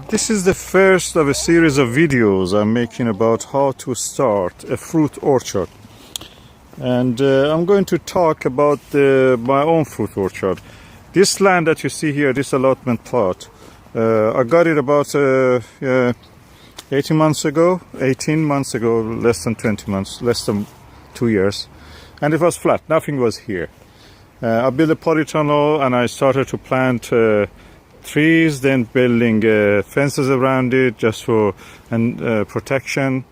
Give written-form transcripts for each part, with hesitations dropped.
This is the first of a series of videos I'm making about how to start a fruit orchard, and I'm going to talk about my own fruit orchard. This land that you see here, this allotment plot, I got it about 18 months ago, less than 20 months, less than 2 years, and it was flat, nothing was here. I built a polytunnel and I started to plant trees, then building fences around it just for protection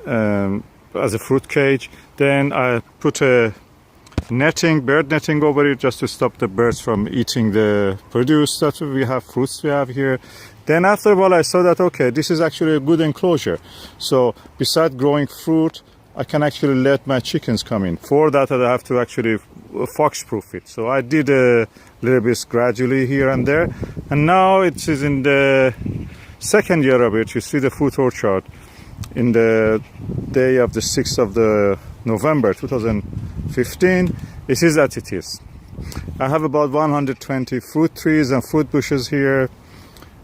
as a fruit cage. Then I put a bird netting over it just to stop the birds from eating the produce that we have, fruits we have here. Then after a while I saw that, okay, this is actually a good enclosure. So besides growing fruit, I can actually let my chickens come in. For that I have to actually fox-proof it. So I did a little bit gradually here and there. And now it is in the second year of it. You see the fruit orchard in the day of the 6th of the November 2015. It is as it is. I have about 120 fruit trees and fruit bushes here.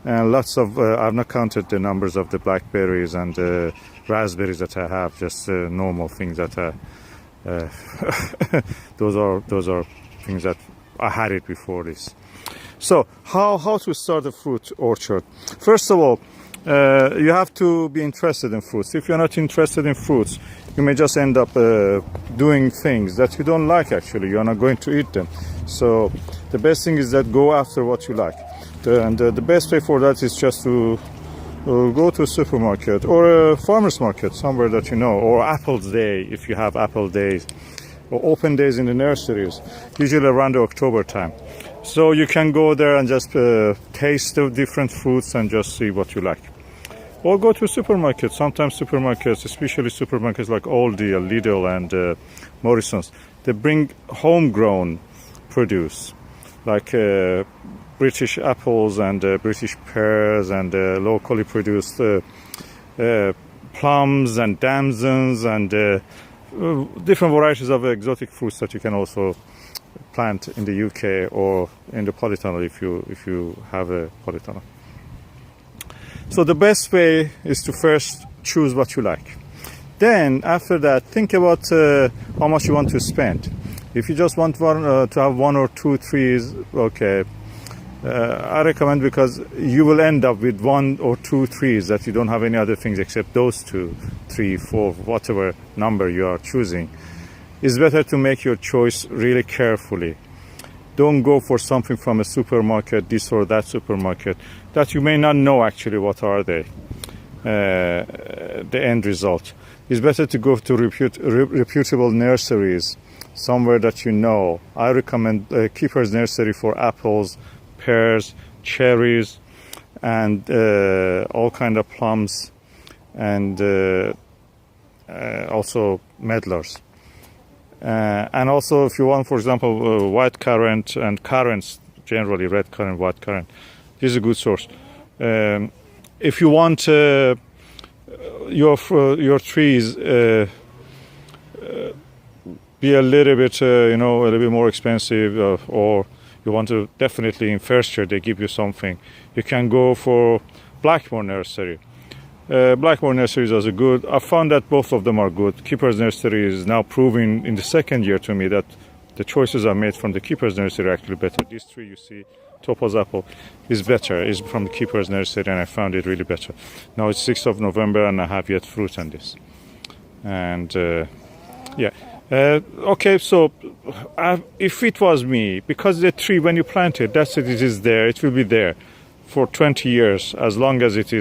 And lots of, I've not counted the numbers of the blackberries and raspberries that I have, just normal things that those are things that I had it before this. So how to start a fruit orchard? First of all, you have to be interested in fruits. If you're not interested in fruits, you may just end up doing things that you don't like. Actually, you're not going to eat them. So the best thing is that go after what you like. The best way for that is just to go to a supermarket or a farmer's market somewhere that you know, or Apple's Day if you have apple days, or open days in the nurseries, usually around the October time. So you can go there and just taste the different fruits and just see what you like. Or go to a supermarket. Sometimes supermarkets, especially supermarkets like Aldi, Lidl and Morrison's, they bring homegrown produce like British apples and British pears and locally produced plums and damsons and different varieties of exotic fruits that you can also plant in the UK or in the polytunnel if you have a polytunnel. So the best way is to first choose what you like. Then after that, think about how much you want to spend. If you just want to have 1 or 2 trees, okay, I recommend, because you will end up with 1 or 2 trees that you don't have any other things except those 2, 3, 4, whatever number you are choosing. It's better to make your choice really carefully. Don't go for something from a supermarket, this or that supermarket, that you may not know actually what are they, the end result. It's better to go to reputable nurseries, somewhere that you know. I recommend Keeper's Nursery for apples, pears, cherries, and all kind of plums, and also medlars. And also, if you want, for example, white currant and currants, generally red currant, white currant, this is a good source. If you want your trees be a little bit, a little bit more expensive, or you want to definitely in first year they give you something, you can go for Blackmore Nursery. Blackmore Nurseries are good. I found that both of them are good. Keeper's Nursery is now proving in the second year to me that the choices I made from the Keeper's Nursery are actually better. This tree you see, Topaz apple, is better. It's from the Keeper's Nursery and I found it really better. Now it's 6th of November and I have yet fruit on this. And yeah. Okay, so if it was me, because the tree, when you plant it, that's it is there, it will be there for 20 years, as long as it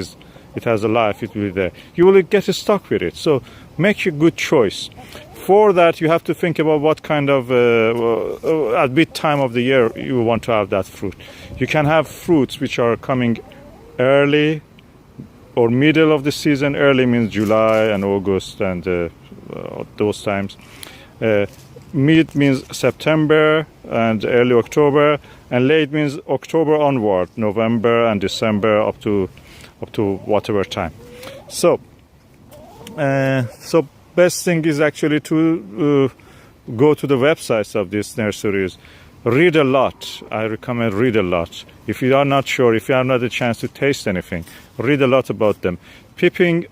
it has a life, it will be there. You will get stuck with it. So make a good choice. For that, you have to think about what kind of at which time of the year you want to have that fruit. You can have fruits which are coming early or middle of the season. Early means July and August and those times. Mid means September and early October, and late means October onward, November and December up to whatever time. So best thing is actually to go to the websites of these nurseries. Read a lot. I recommend read a lot. If you are not sure, if you have not a chance to taste anything, read a lot about them. Pipping,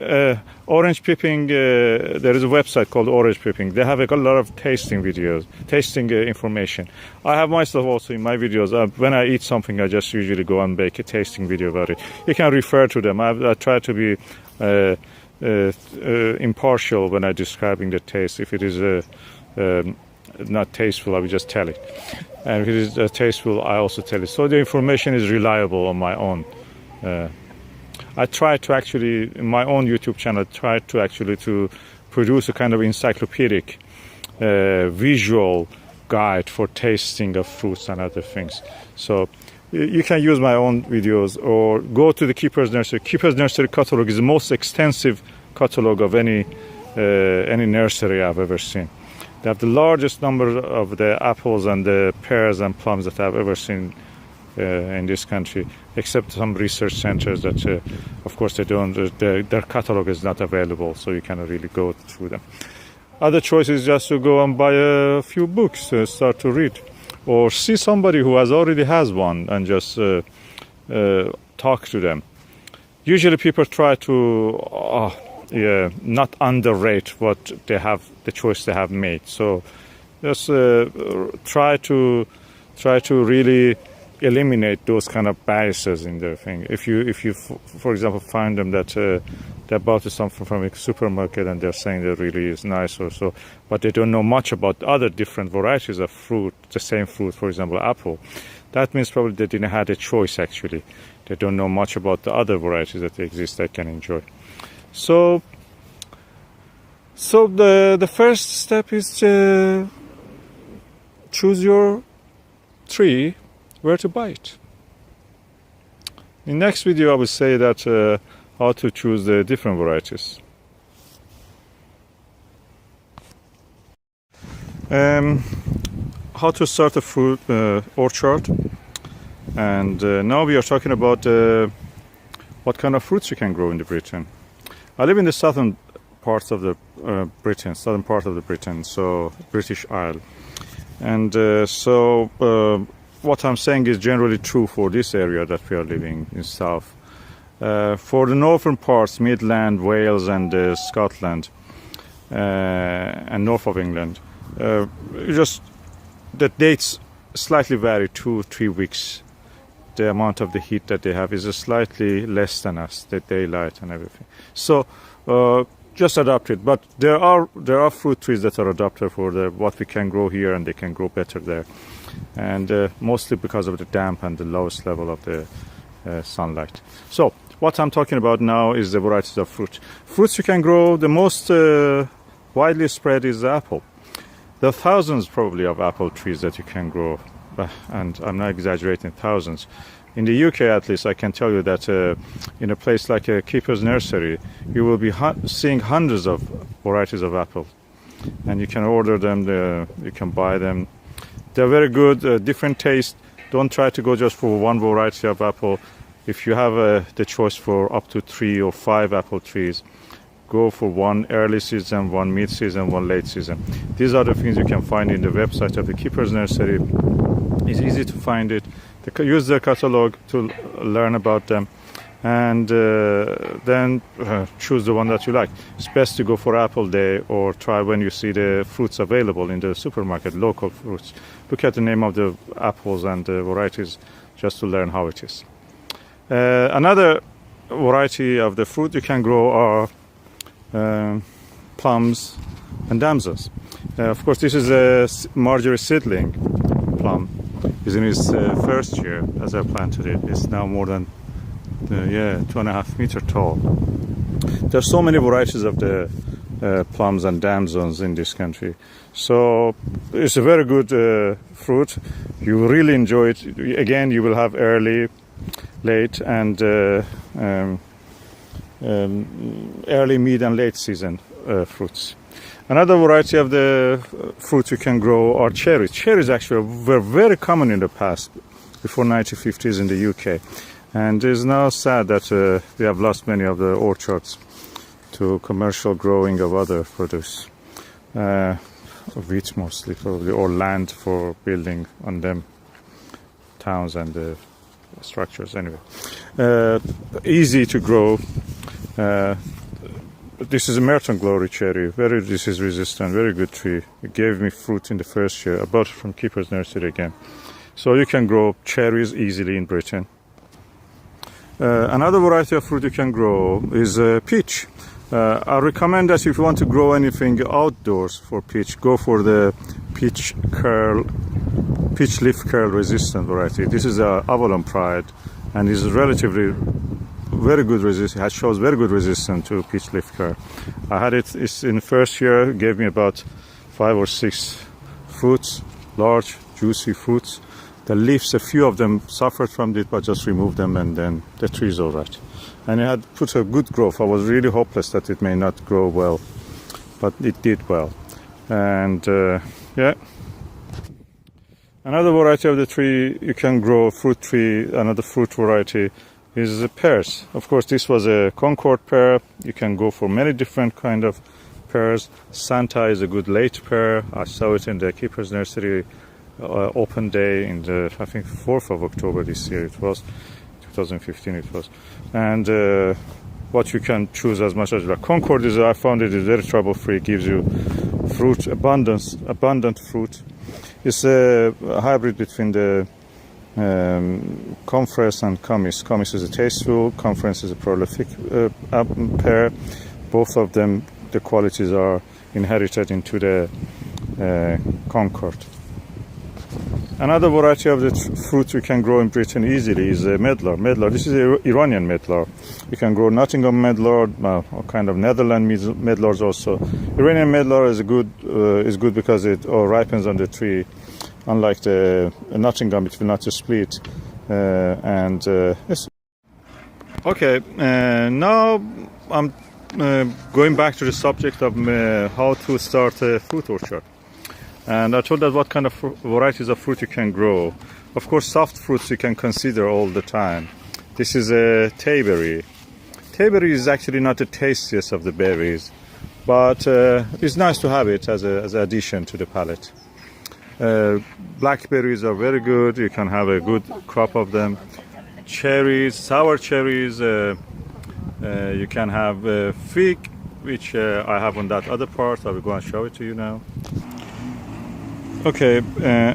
orange pipping, there is a website called Orange Pipping. They have a lot of tasting videos, tasting information. I have myself also in my videos. When I eat something, I just usually go and make a tasting video about it. You can refer to them. I try to be impartial when I'm describing the taste. If it is not tasteful, I will just tell it. And if it is tasteful, I also tell it. So the information is reliable on my own. I try to actually, in my own YouTube channel, to produce a kind of encyclopedic visual guide for tasting of fruits and other things. So you can use my own videos or go to the Keeper's Nursery. Keeper's Nursery catalog is the most extensive catalog of any nursery I've ever seen. They have the largest number of the apples and the pears and plums that I've ever seen in this country, except some research centers that, of course, they don't. Their catalog is not available, so you cannot really go through them. Other choice is just to go and buy a few books, start to read, or see somebody who already has one and just talk to them. Usually, people try to not underrate what they have, the choice they have made. So just try to really eliminate those kind of biases in their thing. If you for example find them that they bought something from a supermarket and they're saying that really is nice or so, but they don't know much about other different varieties of fruit, the same fruit, for example apple, that means probably they didn't have a choice actually. They don't know much about the other varieties that exist they can enjoy. So the first step is to choose your tree, where to buy it. In the next video I will say that how to choose the different varieties. How to start a fruit orchard, and now we are talking about what kind of fruits you can grow in Britain. I live in the southern parts of the southern part of the Britain, so British Isle, and what I'm saying is generally true for this area that we are living in south. For the northern parts, Midland, Wales and Scotland and north of England, just the dates slightly vary, 2 or 3 weeks. The amount of the heat that they have is slightly less than us, the daylight and everything. So just adapt it. But there are fruit trees that are adapted for what we can grow here, and they can grow better there. And mostly because of the damp and the lowest level of the sunlight. So what I'm talking about now is the varieties of fruit. Fruits you can grow, the most widely spread is the apple. There are thousands probably of apple trees that you can grow, and I'm not exaggerating, thousands. In the UK at least, I can tell you that in a place like a Keeper's Nursery, you will be seeing hundreds of varieties of apple. And you can order them, you can buy them. They're very good, different taste. Don't try to go just for one variety of apple. If you have the choice for up to 3 or 5 apple trees, go for one early season, one mid-season, one late season. These are the things you can find in the website of the Keeper's Nursery. It's easy to find it. Use the catalog to learn about them, and then choose the one that you like. It's best to go for Apple Day, or try when you see the fruits available in the supermarket, local fruits. Look at the name of the apples and the varieties just to learn how it is. Another variety of the fruit you can grow are plums and damsons. Of course, this is a Marjorie seedling plum. Is in its first year as I planted it. It's now more than Yeah, 2.5 meter tall. There's so many varieties of the plums and damsons in this country. So it's a very good fruit. You will really enjoy it. Again, you will have early, late, and early, mid, and late season fruits. Another variety of the fruit you can grow are cherries. Cherries actually were very common in the past, before 1950s in the UK. And it's now sad that we have lost many of the orchards to commercial growing of other produce. Wheat mostly, probably, or land for building on them, towns and structures. Anyway, easy to grow. This is a Merton Glory cherry, very disease resistant, very good tree. It gave me fruit in the first year. I bought it from Keeper's Nursery again. So you can grow cherries easily in Britain. Another variety of fruit you can grow is peach. I recommend that if you want to grow anything outdoors for peach, go for the peach leaf curl resistant variety. This is a Avalon Pride, and is relatively very good resistance. It shows very good resistance to peach leaf curl. I had it. It's in the first year. It gave me about 5 or 6 fruits, large, juicy fruits. The leaves, a few of them suffered from it, but just removed them, and then the tree is all right. And it had put a good growth. I was really hopeless that it may not grow well, but it did well. And yeah. Another variety of the tree you can grow, fruit tree, another fruit variety is pears. Of course, this was a Concord pear. You can go for many different kind of pears. Santa is a good late pear. I saw it in the Keeper's Nursery open day in the, I think, 4th of October this year. It was 2015. It was, and what you can choose as much as you like. Concord is, I found it is very trouble-free. Gives you fruit abundant fruit. It's a hybrid between the Conference and Comis. Comis is a tasteful, Conference is a prolific pear. Both of them, the qualities are inherited into the Concord. Another variety of the fruit we can grow in Britain easily is medlar. Medlar, this is Iranian medlar. You can grow Nottingham medlar, or kind of Netherlands medlars also. Iranian medlar is good because it ripens on the tree. Unlike the Nottingham, it will not split. Yes. Okay, now I'm going back to the subject of how to start a fruit orchard. And I told that what kind of varieties of fruit you can grow. Of course, soft fruits you can consider all the time. This is a tayberry. Tayberry is actually not the tastiest of the berries, but it's nice to have it as an addition to the palate. Blackberries are very good. You can have a good crop of them. Cherries, sour cherries. You can have fig, which I have on that other part. I will go and show it to you now. Okay,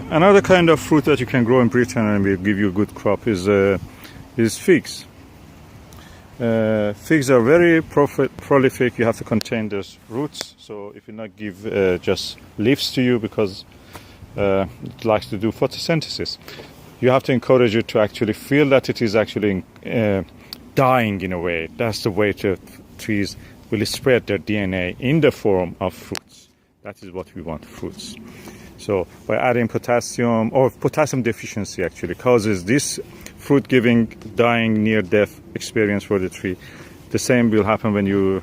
another kind of fruit that you can grow in Britain and will give you a good crop is figs. Figs are very prolific. You have to contain those roots, so it will not give just leaves to you because it likes to do photosynthesis. You have to encourage it to actually feel that it is actually dying in a way. That's the way trees will spread their DNA in the form of fruits. That is what we want, fruits. So by adding potassium, or potassium deficiency actually causes this fruit giving, dying, near death experience for the tree. The same will happen when you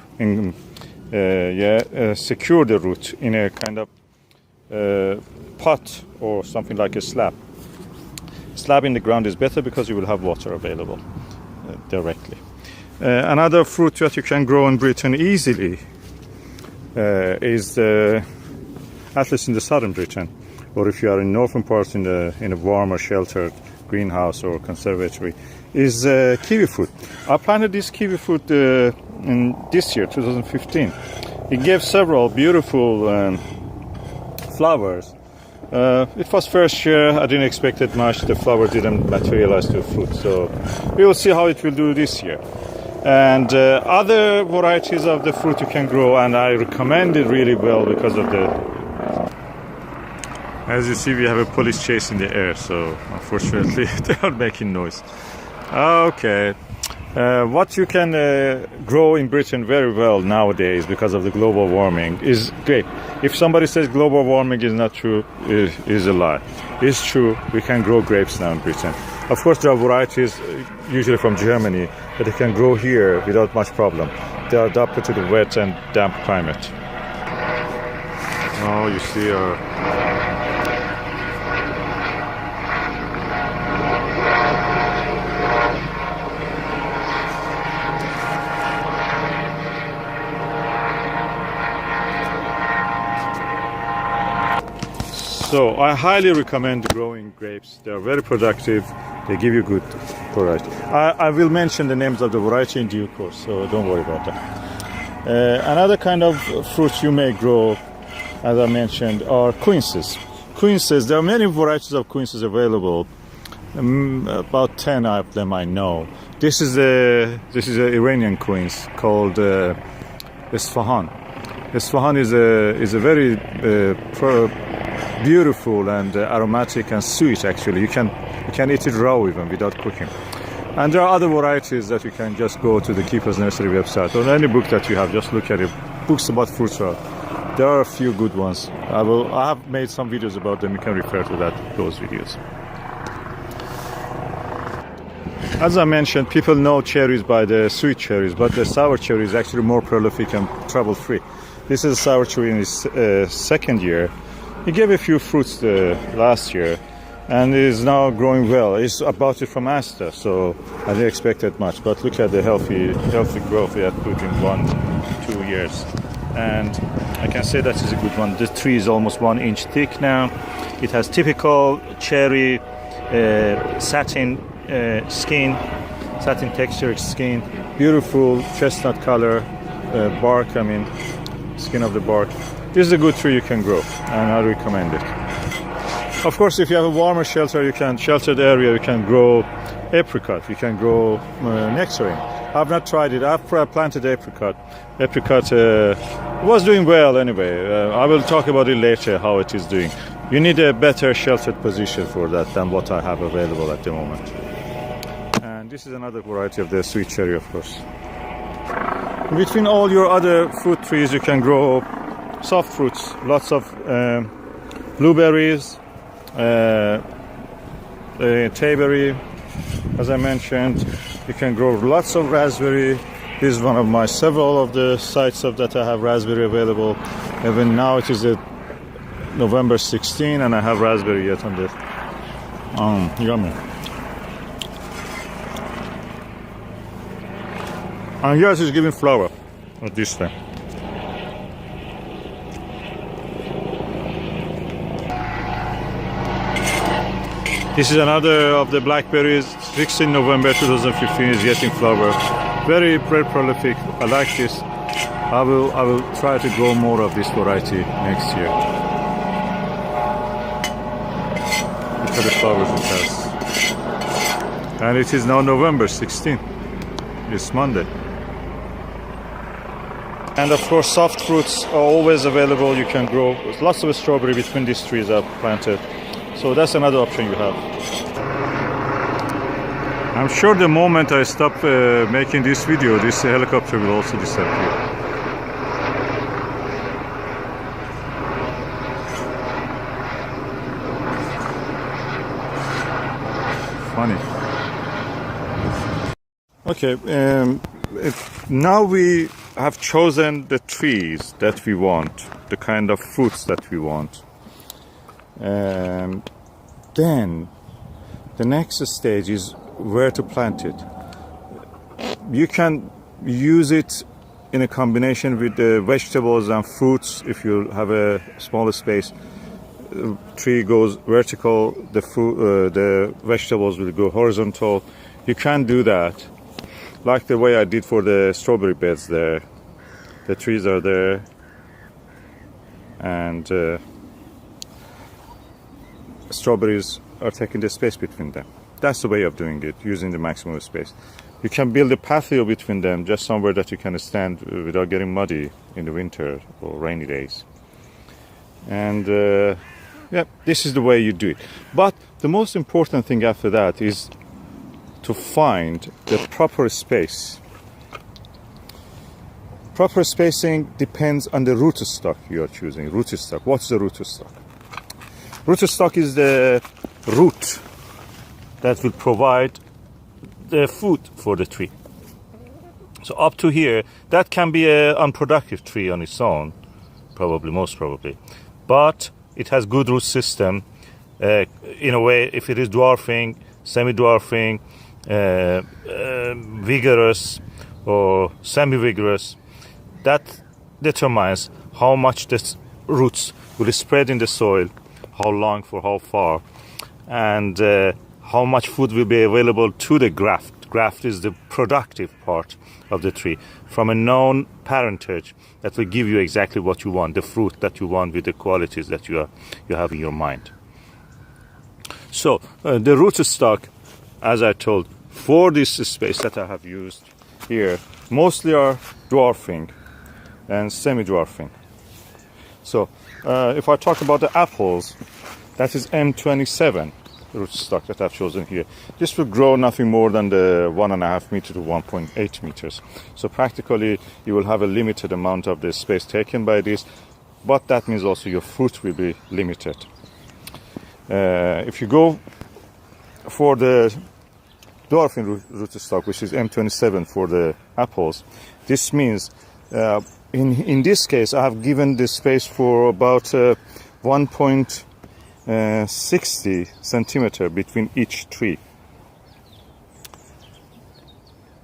secure the root in a kind of pot or something like a slab. Slab in the ground is better because you will have water available directly. Another fruit that you can grow in Britain easily is at least in the southern Britain, or if you are in northern parts in a warmer, sheltered greenhouse or conservatory, is kiwi fruit. I planted this kiwi fruit in this year, 2015. It gave several beautiful flowers. It was first year. I didn't expect it much. The flower didn't materialize to fruit, so we will see how it will do this year. And other varieties of the fruit you can grow, and I recommend it really well because of the. As you see, we have a police chase in the air, so unfortunately they are making noise. Okay, What you can grow in Britain very well nowadays because of the global warming is grape. If somebody says global warming is not true, is a lie. It's true. We can grow grapes now in Britain. Of course, there are varieties, usually from Germany, that they can grow here without much problem. They are adapted to the wet and damp climate. Now you see So I highly recommend growing grapes. They are very productive. They give you good variety. I will mention the names of the variety in due course, so don't worry about that. Another kind of fruit you may grow, as I mentioned, are quinces. Quinces, there are many varieties of quinces available. About 10 of them I know. This is a Iranian quince called Isfahan. Isfahan is a very beautiful and aromatic and sweet. Actually, you can eat it raw even without cooking. And there are other varieties that you can just go to the Keeper's Nursery website or any book that you have. Just look at it. Books about fruits are. There are a few good ones. I have made some videos about them. You can refer to those videos. As I mentioned, people know cherries by the sweet cherries, but the sour cherry is actually more prolific and trouble-free. This is a sour cherry in its second year. He gave a few fruits last year and is now growing well. It's about it from Asta, so I didn't expect that much. But look at the healthy growth he had put in 1-2 years. And I can say that is a good one. The tree is almost 1 inch thick now. It has typical cherry satin skin, satin texture skin, beautiful chestnut color bark, skin of the bark. This is a good tree you can grow, and I recommend it. Of course, if you have a warmer sheltered area, you can grow apricot, you can grow nectarine. I've not tried it. I've planted apricot. Apricot was doing well anyway. I will talk about it later, how it is doing. You need a better sheltered position for that than what I have available at the moment. And this is another variety of the sweet cherry, of course. Between all your other fruit trees, you can grow soft fruits, lots of blueberries, tayberry, as I mentioned. You can grow lots of raspberry. This is one of my several of the sites that I have raspberry available. Even now it is November 16 and I have raspberry yet on this. Yummy. And yes, it's giving flower at this time. This is another of the blackberries. 16 November 2015 is getting flower. Very, very prolific. I like this. I will try to grow more of this variety next year. Look at the flowers it has. And it is now November 16. It's Monday. And of course, soft fruits are always available. You can grow lots of strawberry between these trees I've planted. So that's another option you have. I'm sure the moment I stop making this video, this helicopter will also disappear. Funny. Okay, now we have chosen the trees that we want, the kind of fruits that we want. Then the next stage is where to plant it. You can use it in a combination with the vegetables and fruits. If you have a smaller space, tree goes vertical, the vegetables will go horizontal. You can do that like the way I did for the strawberry beds there. The trees are there and strawberries are taking the space between them. That's the way of doing it, using the maximum space. You can build a patio between them, just somewhere that you can stand without getting muddy in the winter or rainy days. And yeah, this is the way you do it. But the most important thing after that is to find the proper space. Proper spacing depends on the rootstock you are choosing. Rootstock. What's the rootstock? Rootstock is the root that will provide the food for the tree. So up to here, that can be an unproductive tree on its own, probably, most probably. But it has good root system. In a way, if it is dwarfing, semi-dwarfing, vigorous or semi-vigorous, that determines how much the roots will spread in the soil, how long, for how far, and how much food will be available to the graft. Graft is the productive part of the tree from a known parentage that will give you exactly what you want, the fruit that you want with the qualities that you have in your mind. So the rootstock, as I told, for this space that I have used here, mostly are dwarfing and semi-dwarfing. So if I talk about the apples, that is M27 rootstock that I've chosen here. This will grow nothing more than the 1.5 meter to 1.8 meters. So practically you will have a limited amount of the space taken by this, but that means also your fruit will be limited. If you go for the dwarfing rootstock, which is M27 for the apples, this means in this case I have given this space for about 1.60 centimeter between each tree.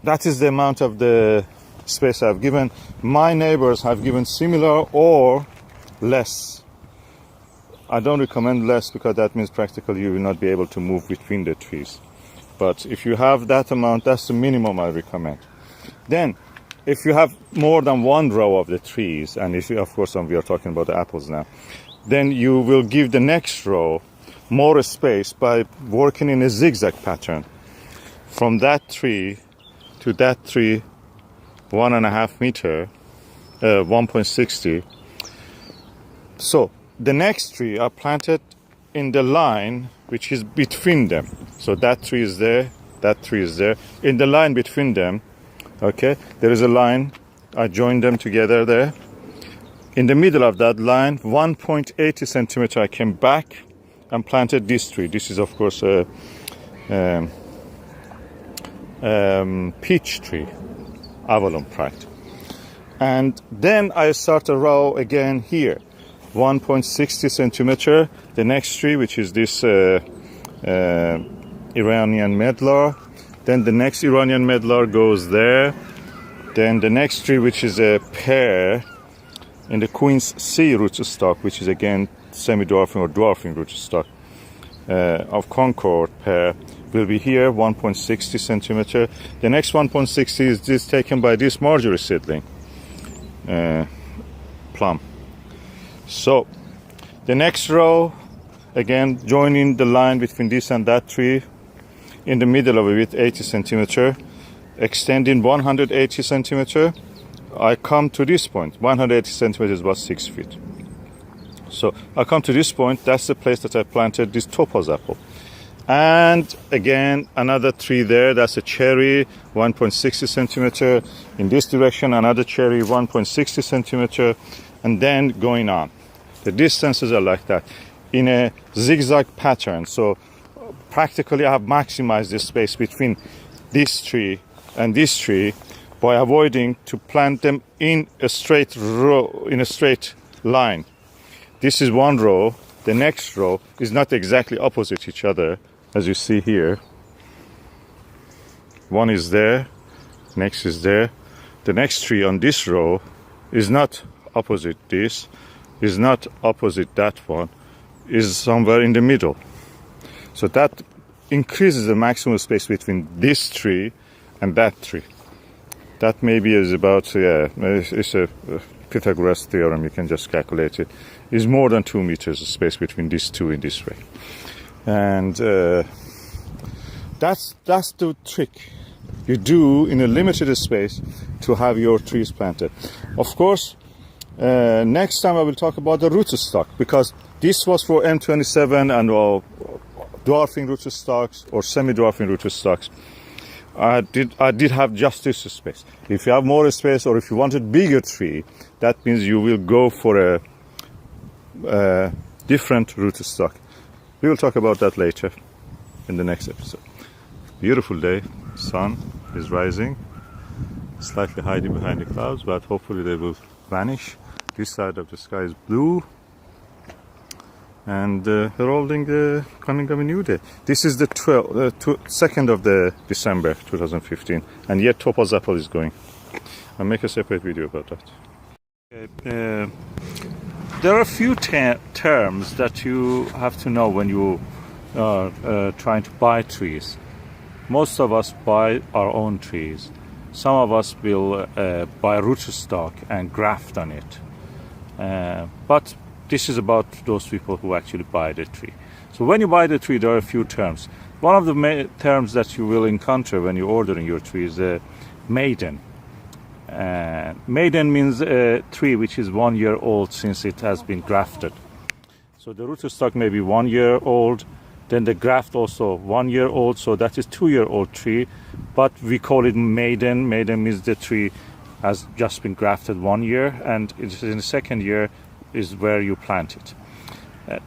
That is the amount of the space I've given. My neighbors have given similar or less. I don't recommend less because that means practically you will not be able to move between the trees. But if you have that amount, that's the minimum I recommend. Then, if you have more than one row of the trees, and if you, of course, we are talking about the apples now, then you will give the next row more space by working in a zigzag pattern. From that tree to that tree, 1.5 meter, 1.60. So the next tree are planted in the line which is between them. So that tree is there, that tree is there. In the line between them, okay, there is a line. I joined them together there. In the middle of that line, 1.80 centimeter, I came back and planted this tree. This is, of course, a peach tree, Avalon Pride. And then I start a row again here, 1.60 centimeter. The next tree, which is this Iranian medlar. Then the next Iranian medlar goes there. Then the next tree, which is a pear, in the Queen's C rootstock, which is again semi-dwarfing or dwarfing rootstock of Concord pear, will be here, 1.60 centimeter. The next 1.60 is this taken by this Marjorie seedling plum. So the next row, again joining the line between this and that tree, in the middle of it, 80 centimeter, extending 180 centimeter. I come to this point. 180 centimeters is about 6 feet. So I come to this point. That's the place that I planted this topaz apple. And again, another tree there. That's a cherry, 1.60 centimeter. In this direction, another cherry, 1.60 centimeter. And then going on. The distances are like that in a zigzag pattern. So practically I have maximized the space between this tree and this tree by avoiding to plant them in a straight row, in a straight line. This is one row. The next row is not exactly opposite each other, as you see here. One is there, next is there. The next tree on this row is not opposite this, is not opposite that one, is somewhere in the middle. So that increases the maximum space between this tree and that tree. That maybe is about, it's a Pythagoras theorem, you can just calculate it. Is more than 2 meters of space between these two in this way. And that's the trick you do in a limited space to have your trees planted. Of course, next time I will talk about the rootstock, because this was for M27 and dwarfing rootstocks or semi-dwarfing rootstocks. I did have just this space. If you have more space, or if you wanted bigger tree, that means you will go for a different rootstock. We will talk about that later in the next episode. Beautiful day, sun is rising, slightly hiding behind the clouds, but hopefully they will vanish. This side of the sky is blue, and heralding the coming of a new day. This is the 2nd of the December 2015, and yet Topaz Apple is going. I'll make a separate video about that. There are a few terms that you have to know when you are trying to buy trees. Most of us buy our own trees. Some of us will buy rootstock and graft on it. But this is about those people who actually buy the tree. So when you buy the tree, there are a few terms. One of the terms that you will encounter when you're ordering your tree is maiden. Maiden means a tree which is 1 year old since it has been grafted. So the rootstock may be 1 year old, then the graft also 1 year old, so that is 2-year-old tree, but we call it maiden. Maiden means the tree has just been grafted 1 year, and it's in the second year is where you plant it.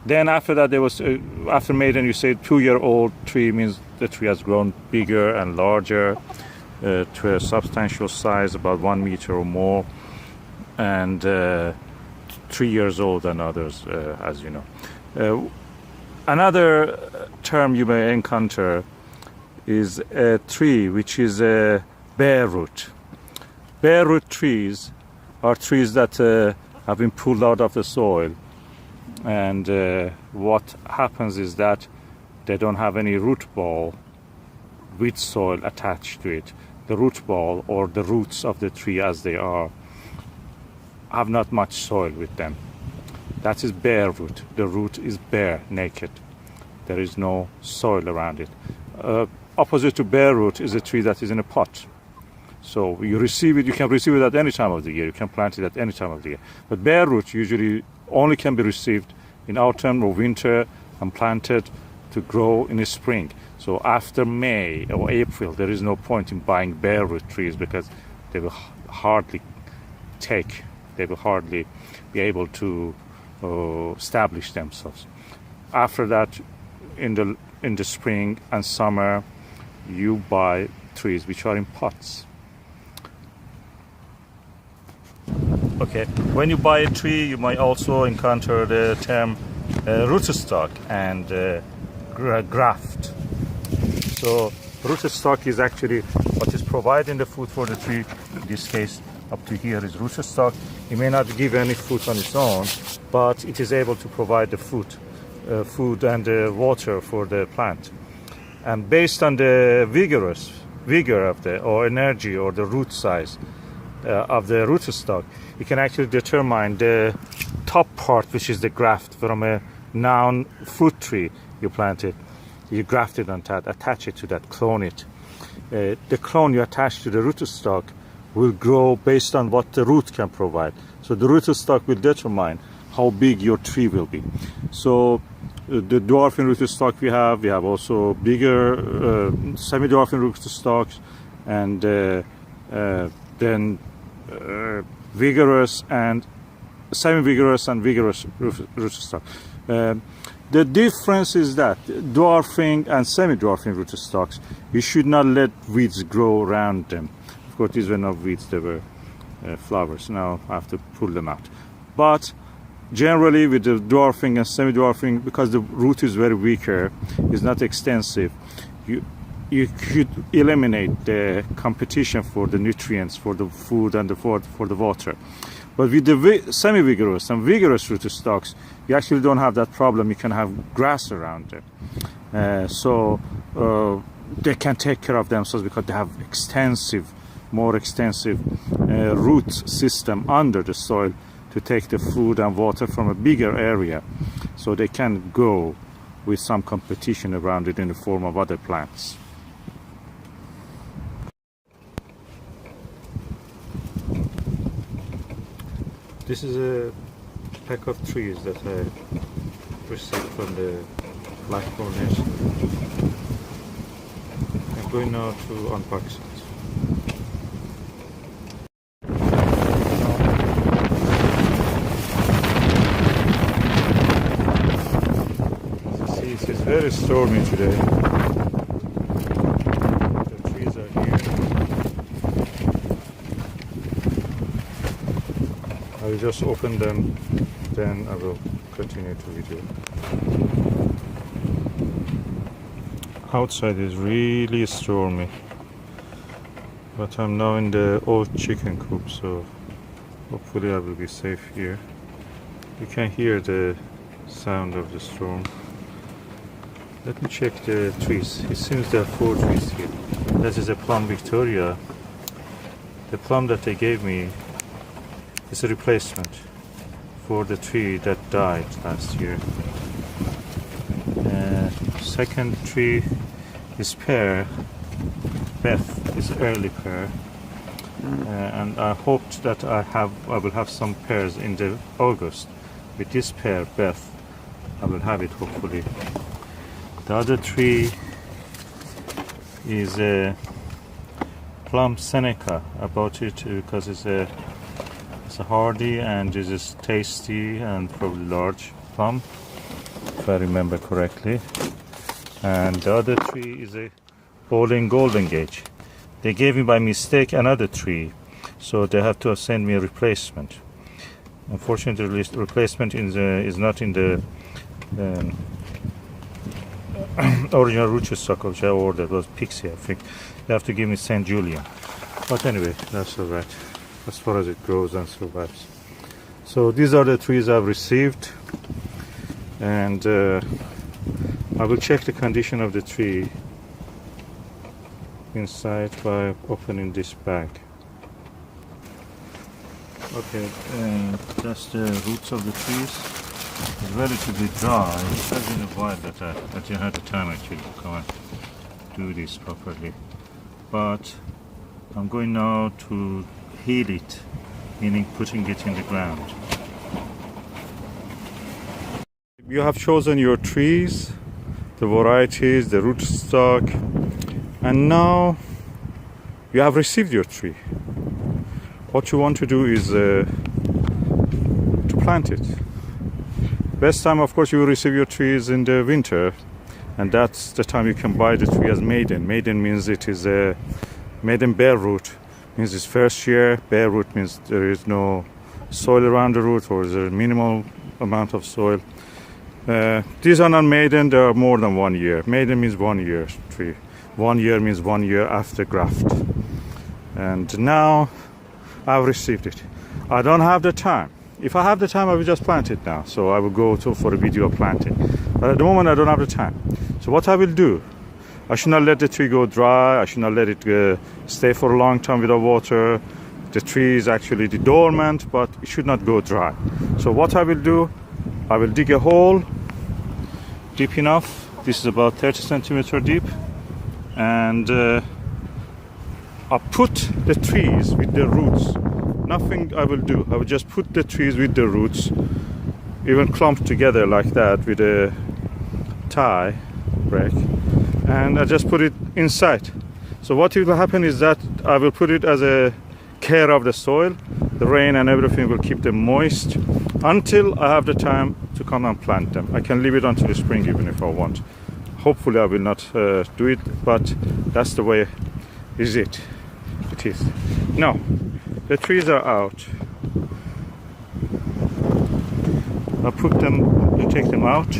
Then after that, there was after maiden, you say 2-year-old tree means the tree has grown bigger and larger to a substantial size, about 1 meter or more, and 3 years old than others, as you know. Another term you may encounter is a tree which is a bare root. Bare root trees are trees that have been pulled out of the soil, and what happens is that they don't have any root ball with soil attached to it. The root ball, or the roots of the tree as they are, have not much soil with them. That is bare root. The root is bare, naked. There is no soil around it. Opposite to bare root is a tree that is in a pot. So you receive it, you can receive it at any time of the year. You can plant it at any time of the year. But bare root usually only can be received in autumn or winter and planted to grow in the spring. So after May or April, there is no point in buying bare root trees because they will hardly be able to establish themselves. After that, in the spring and summer, you buy trees which are in pots. Okay, when you buy a tree, you might also encounter the term rootstock and graft. So rootstock is actually what is providing the food for the tree. In this case, up to here is rootstock. It may not give any fruit on its own, but it is able to provide the food and water for the plant. And based on the vigor of or energy or the root size of the rootstock, you can actually determine the top part, which is the graft from a noun fruit tree you planted. You graft it on that, attach it to that, clone it. The clone you attach to the rootstock will grow based on what the root can provide. So the rootstock will determine how big your tree will be. So the dwarfing rootstock we have also bigger semi-dwarfing rootstocks, and then vigorous and semi-vigorous and vigorous rootstock. The difference is that dwarfing and semi-dwarfing rootstocks, you should not let weeds grow around them. Of course, these were not weeds, they were flowers. Now I have to pull them out. But generally with the dwarfing and semi-dwarfing, because the root is very weaker, is not extensive, you could eliminate the competition for the nutrients, for the food and for the water. But with the semi-vigorous and vigorous rootstocks, you actually don't have that problem. You can have grass around them. So they can take care of themselves because they have more extensive root system under the soil to take the food and water from a bigger area. So they can go with some competition around it in the form of other plants. This is a pack of trees that I received from the Blackmore Nursery. going now to unpack it. See, it is very stormy today. The trees are here. I will just open them, then I will continue to video. Outside is really stormy, but I'm now in the old chicken coop, so hopefully I will be safe here. You can hear the sound of the storm. Let me check the trees. It seems there are 4 trees here. That is a Plum Victoria. The plum that they gave me is a replacement for the tree that died last year. Second tree is pear. Beth is early pear, and I hoped that I will have some pears in the August. With this pear, Beth, I will have it hopefully. The other tree is a plum Seneca. I bought it because it's a hardy and it is tasty and probably large plum, if I remember correctly. And the other tree is a Bowling Golden Gate. They gave me by mistake another tree, so they have to send me a replacement. Unfortunately, the replacement is not in the original rootstock which I ordered. It was Pixie, I think. They have to give me St. Julian. But anyway, that's alright, as far as it grows and survives. So these are the trees I've received, and I will check the condition of the tree inside by opening this bag. Okay, that's the roots of the trees. It's relatively dry. It has been a while that I didn't have the time actually to come and do this properly. But I'm going now to heal it, meaning putting it in the ground. You have chosen your trees, the varieties, the rootstock, and now you have received your tree. What you want to do is to plant it. Best time, of course, you will receive your trees in the winter, and that's the time you can buy the tree as maiden. Maiden means it is a maiden bare root, means it's first year. Bare root means there is no soil around the root, or is a minimal amount of soil. These are not maiden, they are more than 1 year. Maiden means 1 year tree. 1 year means 1 year after graft. And now I've received it. I don't have the time. If I have the time, I will just plant it now. So I will go for a video of planting. But at the moment, I don't have the time. So what I will do, I should not let the tree go dry. I should not let it stay for a long time without water. The tree is actually dormant, but it should not go dry. So what I will do, I will dig a hole deep enough. This is about 30 centimeter deep. And I put the trees with the roots. Nothing I will do. I will just put the trees with the roots, even clumped together like that with a tie break, and I just put it inside. So what will happen is that I will put it as a care of the soil. The rain and everything will keep them moist until I have the time to come and plant them. I can leave it until the spring even if I want. Hopefully I will not do it, but that's the way it is. Now, the trees are out. I take them out.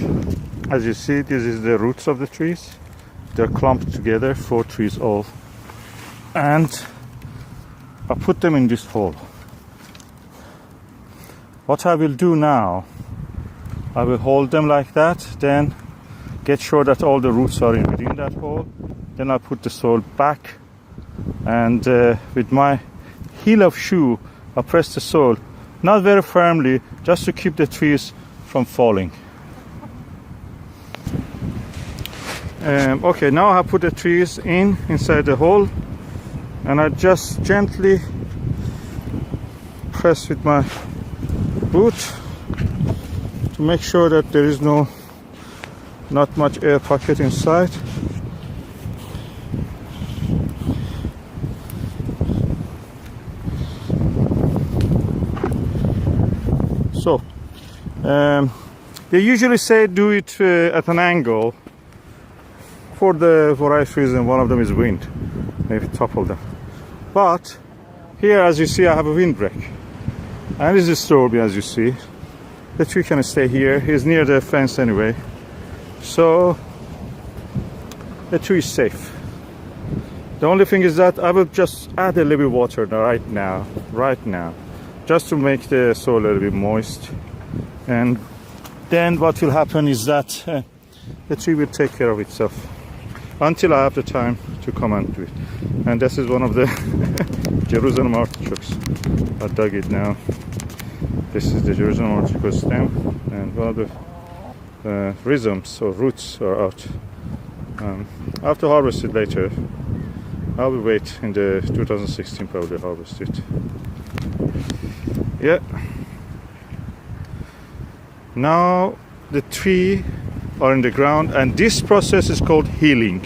As you see, this is the roots of the trees. They're clumped together, 4 trees all. And I put them in this hole. What I will do now, I will hold them like that, then get sure that all the roots are within that hole. Then I put the soil back, and with my heel of shoe, I press the soil, not very firmly, just to keep the trees from falling. Okay, now I put the trees inside the hole, and I just gently press with my boot to make sure that there is not much air pocket inside. So they usually say do it at an angle for the various reasons. One of them is wind, maybe topple them. But here, as you see, I have a windbreak, and this is stormy, as you see. The tree can stay here. It's near the fence anyway, so the tree is safe. The only thing is that I will just add a little bit of water right now, just to make the soil a little bit moist. And then what will happen is that the tree will take care of itself until I have the time to come and do it. And this is one of the Jerusalem artichokes. I dug it now. This is the Jerusalem artichoke stem, and one of the rhizomes or roots are out. I have to harvest it later. I will wait in the 2016 probably harvest it. Yeah. Now the tree are in the ground, and this process is called healing.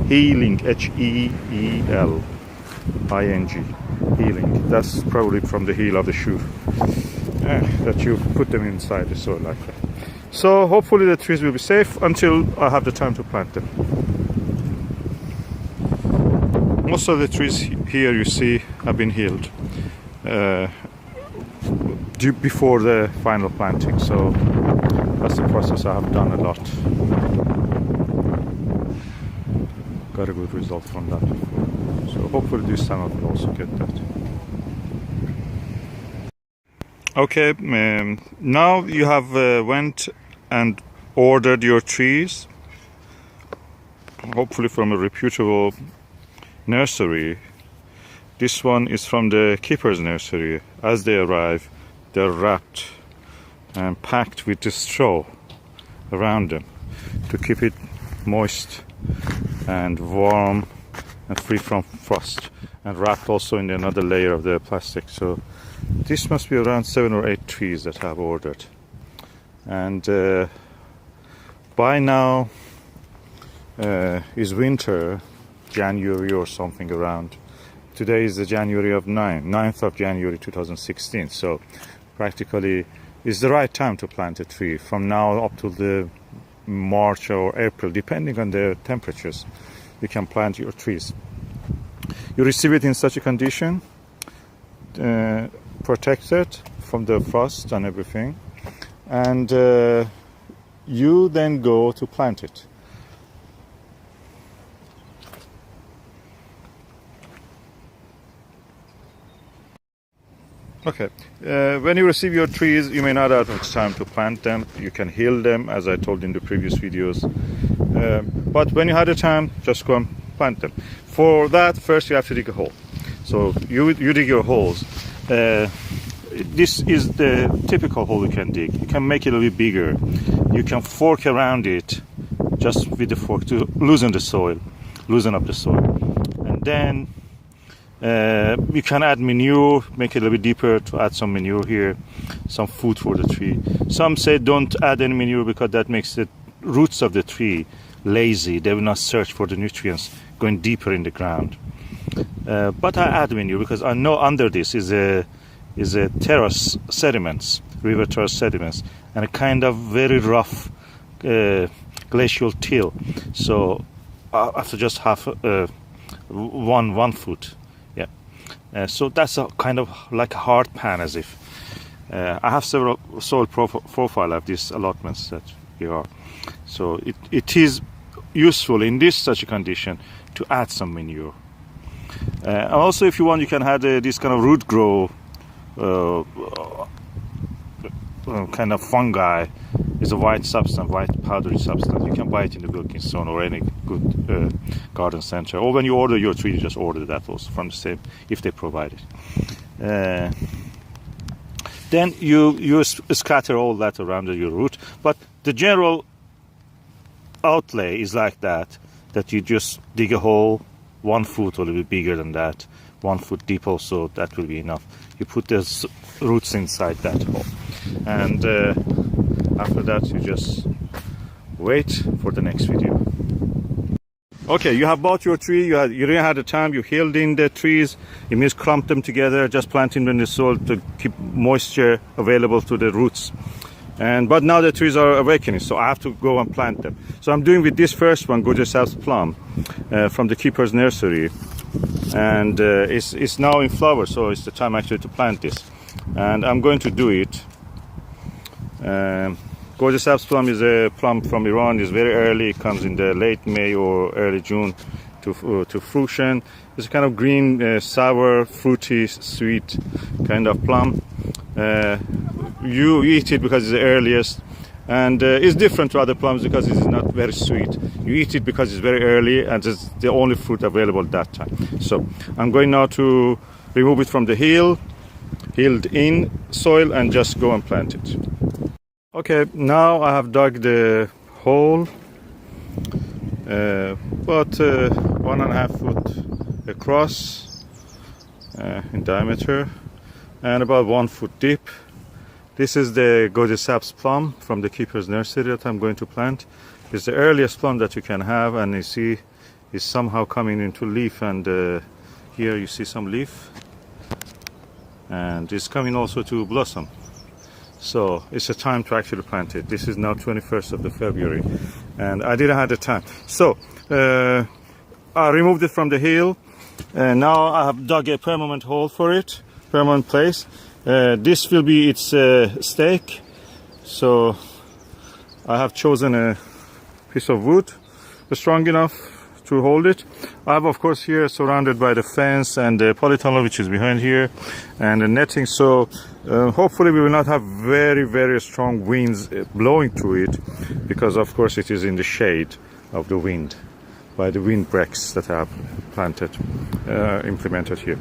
Healing, Heeling, healing. That's probably from the heel of the shoe that you put them inside the soil like that. So hopefully the trees will be safe until I have the time to plant them. Most of the trees here you see have been healed before the final planting, so that's the process I have done a lot. Got a good result from that before, so hopefully this time I will also get that. Okay, now you have went and ordered your trees, hopefully from a reputable nursery. This one is from the keeper's nursery. As they arrive, they're wrapped and packed with the straw around them to keep it moist and warm and free from frost, and wrapped also in another layer of the plastic. So this must be around 7 or 8 trees that I have ordered, and by now is winter, January or something around. Today is the January of 9th of January 2016, so practically is the right time to plant a tree from now up to the March or April, depending on the temperatures. You can plant your trees. You receive it in such a condition, protected from the frost and everything, and you then go to plant it. Okay, when you receive your trees, you may not have much time to plant them. You can heal them, as I told in the previous videos. But when you have the time, just go and plant them. For that, first you have to dig a hole. So you dig your holes. This is the typical hole you can dig. You can make it a little bit bigger. You can fork around it just with the fork to loosen up the soil. And then you can add manure, make it a little bit deeper to add some manure here, some food for the tree. Some say don't add any manure because that makes the roots of the tree lazy. They will not search for the nutrients going deeper in the ground. But I add manure because I know under this is a terrace sediments, river terrace sediments, and a kind of very rough glacial till. So after just half 1 foot. So that's a kind of like a hard pan, as if. I have several soil profile of these allotments that here are. So it is useful in this such a condition to add some manure. And also, if you want, you can add this kind of root grow kind of fungi. It's a white substance, white powdery substance. You can buy it in the Wilkinson or any good garden center. Or when you order your tree, you just order that also from the same, if they provide it. Then you scatter all that around your root. But the general outlay is like that you just dig a hole 1 foot or a little bit bigger than that, 1 foot deep also, that will be enough. You put the roots inside that hole. And after that, you just wait for the next video. Okay, you have bought your tree, you didn't have the time, you healed in the trees, you means clump them together, just planting them in the soil to keep moisture available to the roots. But now the trees are awakening, so I have to go and plant them. So I'm doing with this first one, Gorgeous Alps Plum, from the Keeper's Nursery. And it's now in flower, so it's the time actually to plant this. And I'm going to do it. Gorgeous Alps Plum is a plum from Iran. It's very early. It comes in the late May or early June to fruition. It's a kind of green, sour, fruity, sweet kind of plum. You eat it because it's the earliest, and it's different to other plums because it's not very sweet. You eat it because it's very early and it's the only fruit available at that time. So I'm going now to remove it from the healed in soil and just go and plant it. Okay, now I have dug the hole about 1.5 foot across in diameter and about 1 foot deep. This is the Gorgeous Alps plum from the Keeper's Nursery that I'm going to plant. It's the earliest plum that you can have, and you see it's somehow coming into leaf, and here you see some leaf, and it's coming also to blossom. So it's a time to actually plant it. This is now 21st of February, and I didn't have the time. So I removed it from the hill, and now I have dug a permanent hole for it, permanent place. This will be its stake. So I have chosen a piece of wood strong enough to hold it. I have, of course, here surrounded by the fence and the polytunnel which is behind here and the netting. So hopefully we will not have very, very strong winds blowing through it, because of course it is in the shade of the wind by the windbreaks that I have implemented here.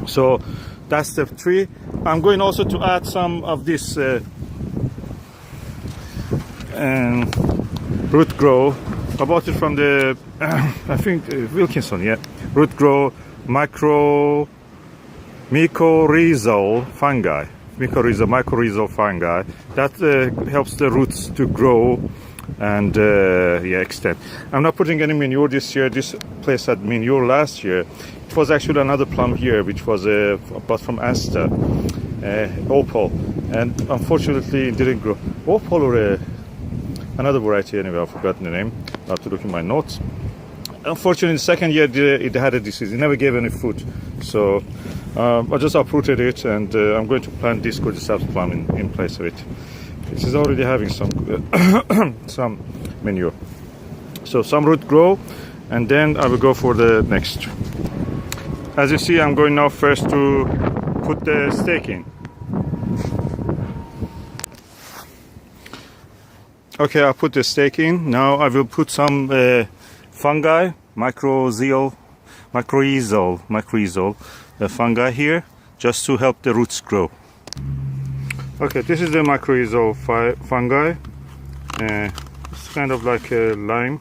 So that's the tree. I'm going also to add some of this root grow. I bought it from the I think Wilkinson, yeah. Root grow mycorrhizal fungi. Mycorrhizal fungi that helps the roots to grow and extend. I'm not putting any manure this year. This place had manure last year. It was actually another plum here, which was bought from Asta, Opal, and unfortunately it didn't grow. Opal or another variety anyway, I've forgotten the name. I have to look in my notes. Unfortunately, the second year it had a disease. It never gave any fruit. So I just uprooted it, and I'm going to plant this Gorgeous Alps plum in place of it. It is already having some some manure. So some root grow, and then I will go for the next. As you see, I'm going now first to put the stake in. Okay, I put the stake in. Now I will put some fungi, mycorrhizal fungi here, just to help the roots grow. Okay, this is the mycorrhizal fungi. It's kind of like a lime.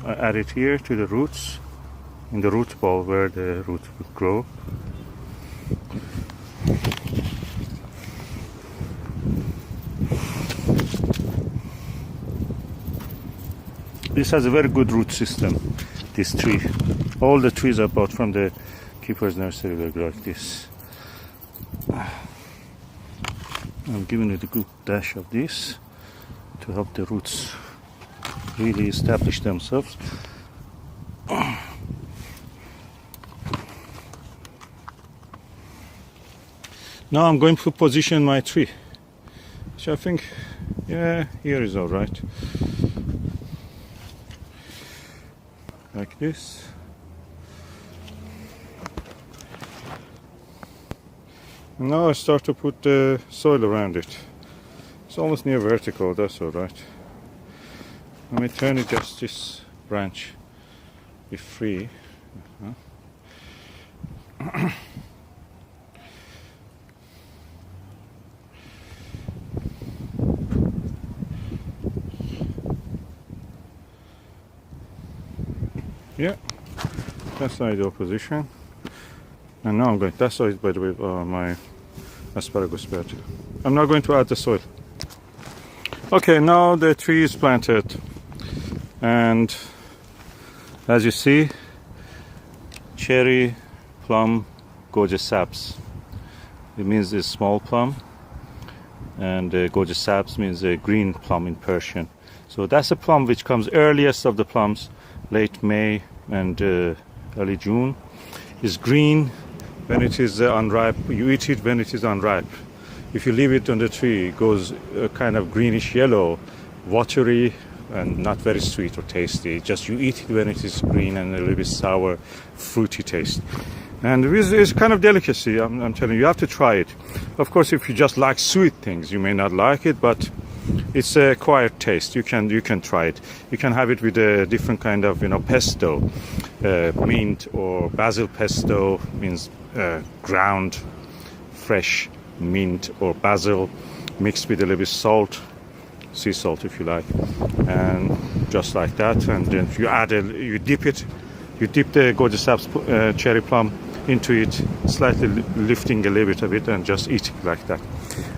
I add it here to the roots, in the root ball where the roots would grow. This has a very good root system, this tree. All the trees I bought from the Keeper's Nursery were like this. I'm giving it a good dash of this to help the roots really establish themselves. Now I'm going to position my tree, which I think, yeah, here is all right. Like this. And now I start to put the soil around it. It's almost near vertical, that's all right. Let me turn it, just this branch be free. Yeah, that's the ideal position. And now I'm going, that's by the way my asparagus bed. I'm now going to add the soil. Okay, now the tree is planted, and As you see, cherry plum gorgeous saps. It means a small plum, and gorgeous saps means a green plum in Persian. So that's a plum which comes earliest of the plums, late May and early June. It's green when it is unripe. You eat it when it is unripe. If you leave it on the tree, it goes kind of greenish yellow, watery, and not very sweet or tasty. Just you eat it when it is green and a little bit sour, fruity taste. And it's kind of delicacy. I'm telling you, you have to try it. Of course, if you just like sweet things, you may not like it, but it's a quiet taste. You can try it. You can have it with a different kind of pesto, mint or basil pesto means ground fresh mint or basil mixed with a little bit salt, sea salt if you like, and just like that. And then you dip the gorgeous saps cherry plum into it, slightly lifting a little bit of it, and just eat it like that.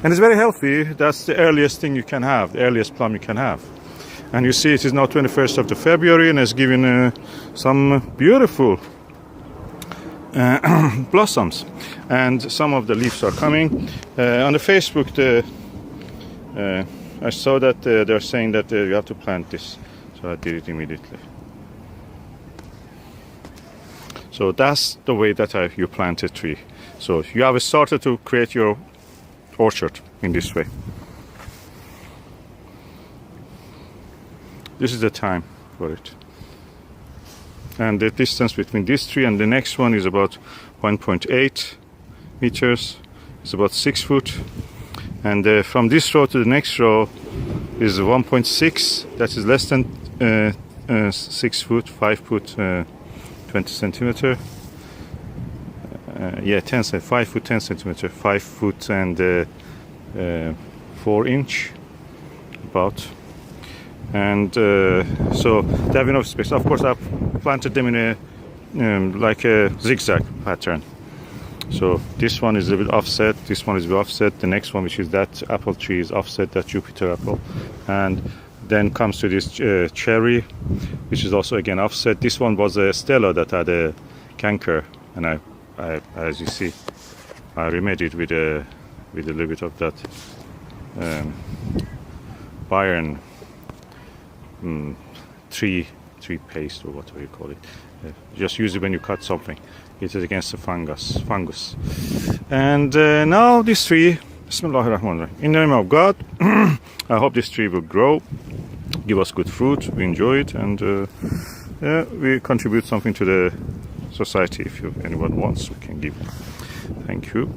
And it's very healthy. That's the earliest thing you can have, the earliest plum you can have. And you see it is now 21st of the February and has given some beautiful blossoms, and some of the leaves are coming. On the Facebook, I saw that they're saying that you have to plant this, so I did it immediately. So that's the way that you plant a tree. So you have started to create your orchard in this way. This is the time for it. And the distance between this tree and the next one is about 1.8 meters. It's about 6 foot. And from this row to the next row is 1.6. That is less than 6 foot, 5 foot, 20 centimeter. 5 foot 10 centimeter, 5 foot and 4 inch about. And so they have enough space. Of course, I've planted them in a like a zigzag pattern. So this one is a bit offset, this one is a bit offset, the next one, which is that apple tree, is offset, that Jupiter apple, and then comes to this cherry, which is also again offset. This one was a Stella that had a canker, and I as you see, I remedied with a little bit of that iron tree paste or whatever you call it. Just use it when you cut something. It is against the fungus. And now this tree, Bismillahirrahmanirrahim. In the name of God, I hope this tree will grow, give us good fruit, we enjoy it, and we contribute something to the society. If anyone wants, we can give. Thank you.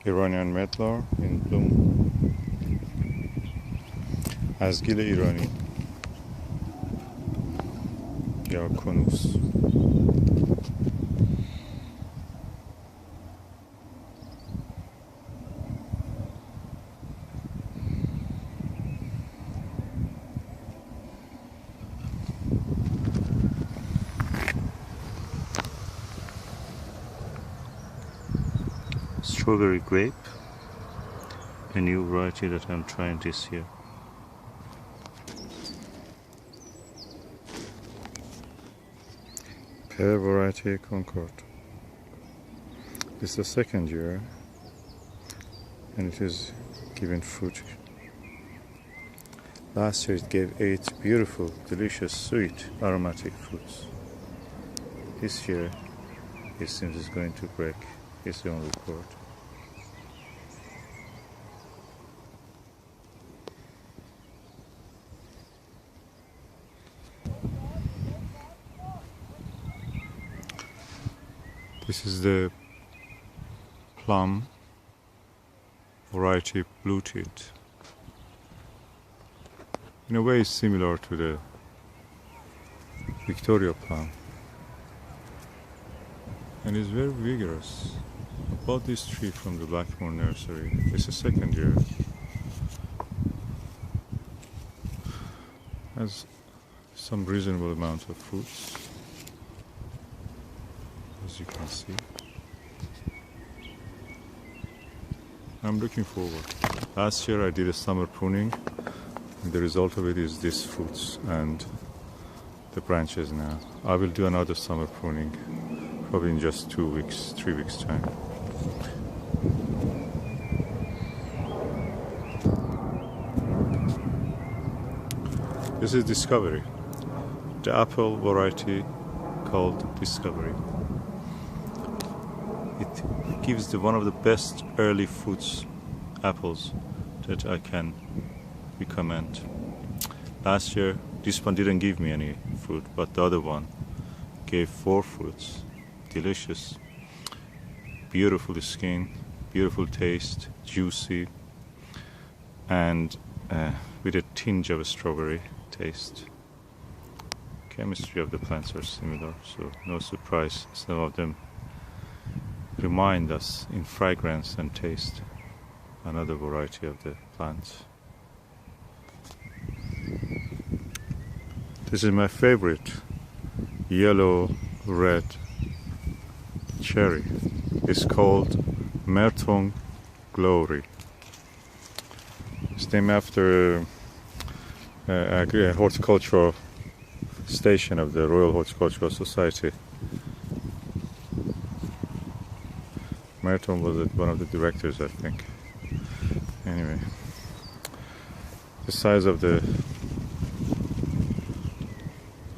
Iranian medlar in bloom. ازگیل ایرانی یا کنوس. Strawberry grape, a new variety that I'm trying this year. Pear variety Concord. This is the second year and it is giving fruit. Last year it gave 8 beautiful, delicious, sweet, aromatic fruits. This year it seems it's going to break its own record. This is the plum variety Blue Teeth. In a way it's similar to the Victoria plum and is very vigorous. I bought this tree from the Blackmore nursery. It's the second year. Has some reasonable amount of fruits, as you can see. I'm looking forward. Last year I did a summer pruning and the result of it is these fruits and the branches now. I will do another summer pruning probably in just 2 weeks, 3 weeks time. This is Discovery, the apple variety called Discovery. It gives one of the best early fruits, apples, that I can recommend. Last year, this one didn't give me any fruit, but the other one gave 4 fruits. Delicious, beautiful skin, beautiful taste, juicy, and with a tinge of a strawberry taste. Chemistry of the plants are similar, so no surprise some of them remind us in fragrance and taste another variety of the plants. This is my favorite yellow red cherry. It's called Merton Glory. It's named after a horticultural station of the Royal Horticultural Society. Merton was one of the directors, I think. Anyway, the size of the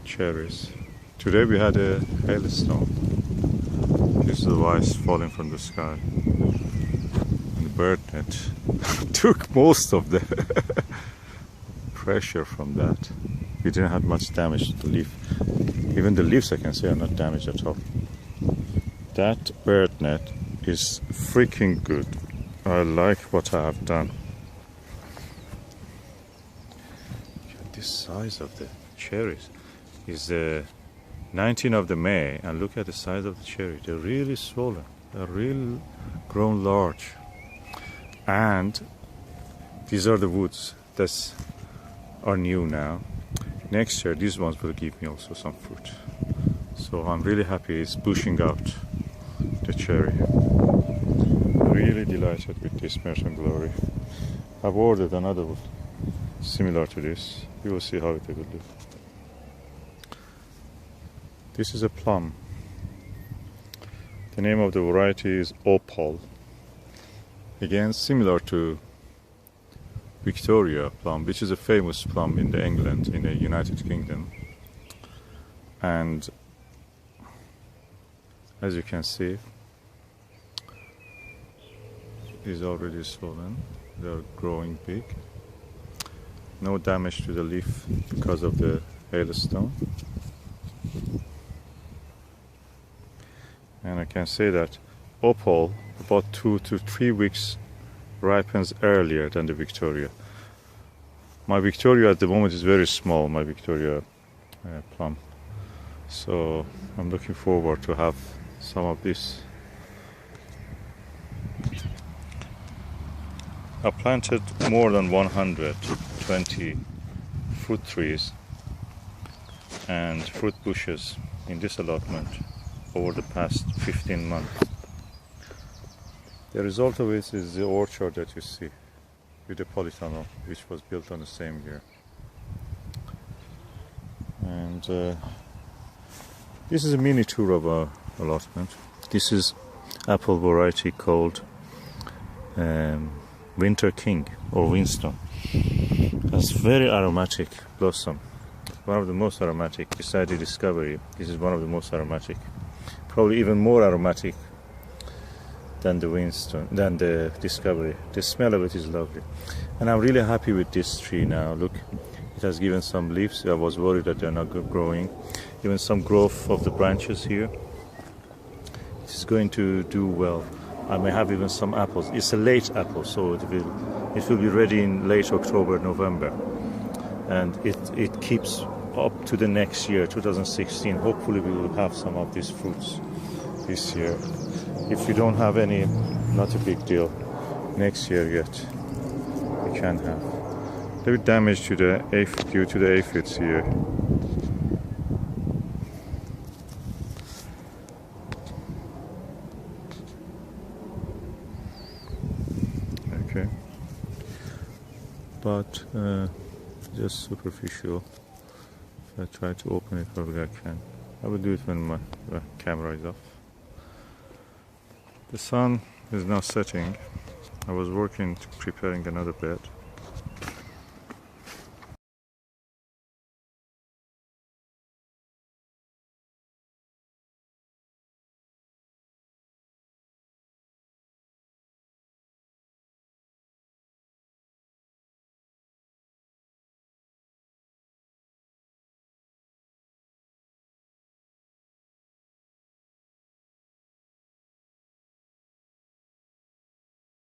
cherries. Today we had a hailstone. This is the ice falling from the sky. And the bird net took most of the pressure from that. We didn't have much damage to the leaf. Even the leaves I can see are not damaged at all. That bird net is freaking good. I like what I have done. Look at this size of the cherries. Is the 19th of the May, and look at the size of the cherry. They're really swollen. They're really grown large. And these are the woods that are new now. Next year, these ones will give me also some fruit. So I'm really happy it's pushing out the cherry. Really delighted with this Merton Glory. I've ordered another one similar to this. You will see how it will look. This is a plum. The name of the variety is Opal. Again, similar to Victoria plum, which is a famous plum in England, in the United Kingdom. And as you can see, is already swollen. They are growing big. No damage to the leaf because of the hailstone. And I can say that Opal about 2 to 3 weeks ripens earlier than the Victoria. My Victoria at the moment is very small, my Victoria plum. So I'm looking forward to have some of this. I planted more than 120 fruit trees and fruit bushes in this allotment over the past 15 months. The result of it is the orchard that you see with the polytunnel, which was built on the same year. And this is a mini tour of our allotment. This is apple variety called Winter King or Winston. It's very aromatic blossom. One of the most aromatic, besides the Discovery. This is one of the most aromatic. Probably even more aromatic than the Winston, than the Discovery. The smell of it is lovely. And I'm really happy with this tree now. Look, it has given some leaves. I was worried that they're not growing. Even some growth of the branches here. It's going to do well. I may have even some apples. It's a late apple, so it will be ready in late October, November. And it keeps up to the next year, 2016. Hopefully we will have some of these fruits this year. If we don't have any, not a big deal. Next year yet, we can have. A little bit damage to the due to the aphids here. Okay, but just superficial. If I try to open it, probably I can. I will do it when my camera is off. The sun is now setting. I was working preparing another bed.